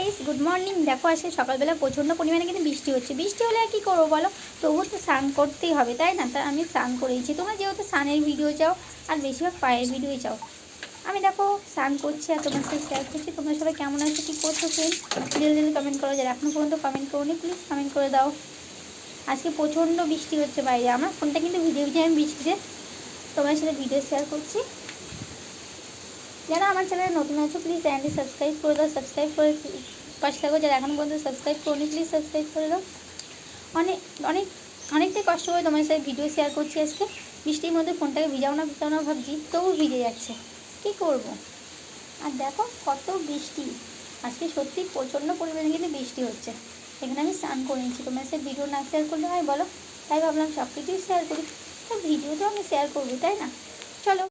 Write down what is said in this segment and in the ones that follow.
Guys, good morning. দেখো আজকে সকালবেলা প্রচণ্ড পরিমাণে কিন্তু বৃষ্টি হচ্ছে। বৃষ্টি হলে আর কী করবো বলো, তবুও তো স্নান করতেই হবে, তাই না? তাই আমি স্নান করেইছি। তোমরা যেহেতু স্নানের ভিডিও চাও আর বেশিরভাগ পায়ের ভিডিওই চাও, আমি দেখো স্নান করছি আর তোমার সাথে শেয়ার করছি। তোমরা সবাই কেমন আছো, কী করছো ফ্রেন্ড? জলদি কমেন্ট করো, যারা এখনও পর্যন্ত কমেন্ট করোনি প্লিজ কমেন্ট করে দাও। আজকে প্রচণ্ড বৃষ্টি হচ্ছে বাইরে। আমার ফোনটা কিন্তু ভিজে ভিজে, আমি বৃষ্টিতে তোমার সাথে ভিডিও শেয়ার করছি। যারা আমার চ্যানেলে নতুন আছো প্লিজ চ্যানেলটি সাবস্ক্রাইব করে দাও। সাবস্ক্রাইব করে পাশে থাকো। যারা এখনও পর্যন্ত সাবস্ক্রাইব করোনি প্লিজ সাবস্ক্রাইব করে দাও। অনেক অনেক অনেকটাই কষ্ট করে তোমার সাথে ভিডিও শেয়ার করছি আজকে। বৃষ্টির মধ্যে ফোনটাকে ভিজাও না ভাবছি, তবু ভিজে যাচ্ছে, কী করব। আর দেখো কত বৃষ্টি আজকে, সত্যি প্রচণ্ড পরিমাণে কিন্তু বৃষ্টি হচ্ছে। এখানে আমি স্নান করে নিচ্ছি, তোমার সাথে ভিডিও না শেয়ার করলে হয় বলো? তাই ভাবলাম সব কিছুই শেয়ার করি। তো ভিডিও তো আমি শেয়ার করবো, তাই না? চলো।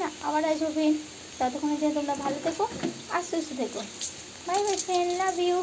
না আবার আসবো ফ্রেন্ড। ততক্ষণে যে তোমরা ভালো থেকো আর সুস্থ থেকো। Bye bye friend, love you.